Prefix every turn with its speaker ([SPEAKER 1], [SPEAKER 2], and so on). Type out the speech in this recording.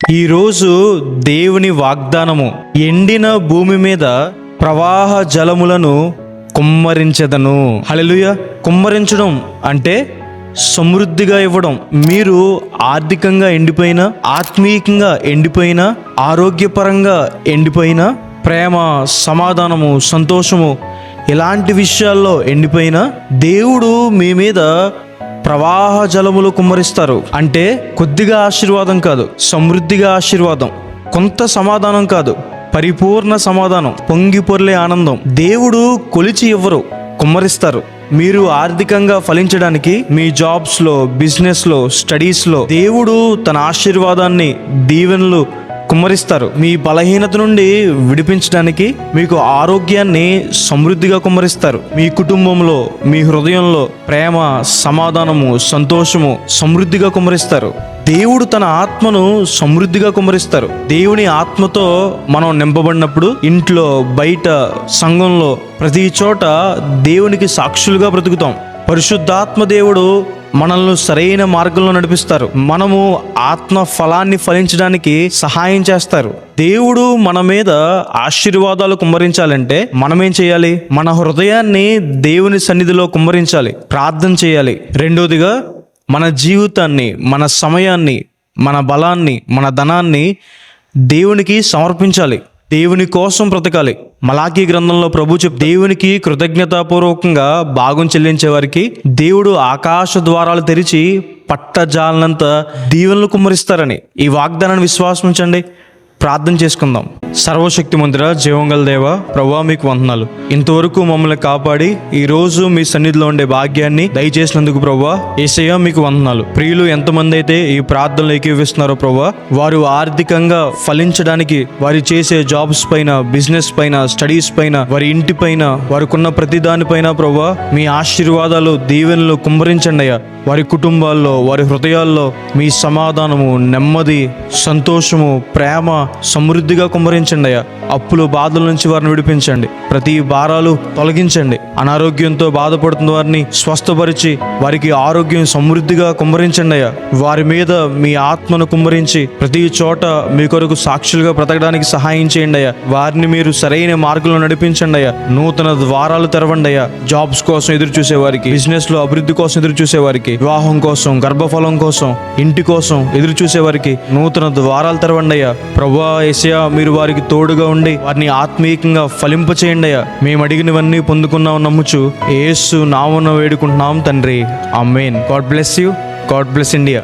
[SPEAKER 1] ఈరోజు దేవుని వాగ్దానము, ఎండిన భూమి మీద ప్రవాహ జలములను కుమ్మరించెదను. హల్లెలూయా. కుమ్మరించడం అంటే సమృద్ధిగా ఇవ్వడం. మీరు ఆర్థికంగా ఎండిపోయినా, ఆత్మీయంగా ఎండిపోయినా, ఆరోగ్యపరంగా ఎండిపోయినా, ప్రేమ, సమాధానము, సంతోషము ఇలాంటి విషయాల్లో ఎండిపోయినా దేవుడు మీ మీద ప్రవాహ జలములు కుమ్మరిస్తారు. అంటే కొద్దిగా ఆశీర్వాదం కాదు, సమృద్ధిగా ఆశీర్వాదం. కొంత సమాధానం కాదు, పరిపూర్ణ సమాధానం, పొంగి పొర్లే ఆనందం. దేవుడు కొలిచి ఇవ్వరు, కుమ్మరిస్తారు. మీరు ఆర్థికంగా ఫలించడానికి మీ జాబ్స్లో, బిజినెస్లో, స్టడీస్లో దేవుడు తన ఆశీర్వాదాన్ని, దీవెనలు కుమ్మరిస్తారు. మీ బలహీనత నుండి విడిపించడానికి మీకు ఆరోగ్యాన్ని సమృద్ధిగా కుమ్మరిస్తారు. మీ కుటుంబంలో, మీ హృదయంలో ప్రేమ, సమాధానము, సంతోషము సమృద్ధిగా కుమ్మరిస్తారు. దేవుడు తన ఆత్మను సమృద్ధిగా కుమ్మరిస్తారు. దేవుని ఆత్మతో మనం నింపబడినప్పుడు ఇంట్లో, బయట, సంఘంలో, ప్రతి చోట దేవునికి సాక్షులుగా బ్రతుకుతాం. పరిశుద్ధాత్మ దేవుడు మనల్ని సరైన మార్గంలో నడిపిస్తారు. మనము ఆత్మ ఫలాన్ని ఫలించడానికి సహాయం చేస్తారు. దేవుడు మన మీద ఆశీర్వాదాలు కుమ్మరించాలంటే మనమేం చేయాలి? మన హృదయాన్ని దేవుని సన్నిధిలో కుమ్మరించాలి, ప్రార్థన చేయాలి. రెండోదిగా మన జీవితాన్ని, మన సమయాన్ని, మన బలాన్ని, మన ధనాన్ని దేవునికి సమర్పించాలి. దేవుని కోసం బ్రతకాలి. మలాకీ గ్రంథంలో ప్రభు దేవునికి కృతజ్ఞతాపూర్వకంగా భాగం చెల్లించే వారికి దేవుడు ఆకాశ ద్వారాలు తెరిచి పట్టజాలనంత దీవెనలు కుమ్మరిస్తారని. ఈ వాగ్దానాన్ని విశ్వాసం ఉంచండి. ప్రార్థన చేసుకుందాం. సర్వశక్తిమంతుడ, జీవంగల దేవ, ప్రభువా మీకు వందనాలు. ఇంతవరకు మమ్మల్ని కాపాడి ఈరోజు మీ సన్నిధిలో ఉండే భాగ్యాన్ని దయచేసినందుకు ప్రభువా యేసయ్యా మీకు వందనాలు. ప్రియులు ఎంతమంది అయితే ఈ ప్రార్థనలు ఏకీవిస్తున్నారో ప్రభువా, వారు ఆర్థికంగా ఫలించడానికి వారు చేసే జాబ్స్ పైన, బిజినెస్ పైన, స్టడీస్ పైన, వారి ఇంటి పైన, వారికున్న ప్రతి దానిపైన ప్రభువా మీ ఆశీర్వాదాలు, దీవెనలు కుమ్మరించండి అయ్యా. వారి కుటుంబాల్లో, వారి హృదయాల్లో మీ సమాధానము, నెమ్మది, సంతోషము, ప్రేమ సమృద్ధిగా కుమ్మరించండి అయ్యా. అప్పులు, బాధల నుంచి వారిని విడిపించండి. ప్రతి భారాలు తొలగించండి. అనారోగ్యంతో బాధపడుతున్న వారిని స్వస్థపరిచి వారికి ఆరోగ్యం సమృద్ధిగా కుమ్మరించండి అయ్యా. వారి మీద మీ ఆత్మను కుమ్మరించి ప్రతి చోట మీ కొరకు సాక్షులుగా బ్రతకడానికి సహాయం చేయండి అయ్యా. వారిని మీరు సరైన మార్గంలో నడిపించండి అయ్యా. నూతన ద్వారాలు తెరవండి అయ్యా. జాబ్స్ కోసం ఎదురు చూసే వారికి, బిజినెస్ లో అభివృద్ధి కోసం ఎదురు చూసే వారికి, వివాహం కోసం, గర్భఫలం కోసం, ఇంటి కోసం ఎదురు చూసే వారికి నూతన ద్వారాలు తెరవండి అయ్యా. ప్రభువా యేసయ్యా, మీరు వారికి తోడుగా ఉండి వారిని ఆత్మీయంగా ఫలింపచేయండి అయ్యా. మేము అడిగినవన్నీ పొందుకున్నాం నమ్ముచు యేసు నామమున వేడుకుంటున్నాం తండ్రి. ఆమేన్. God bless you. God bless India.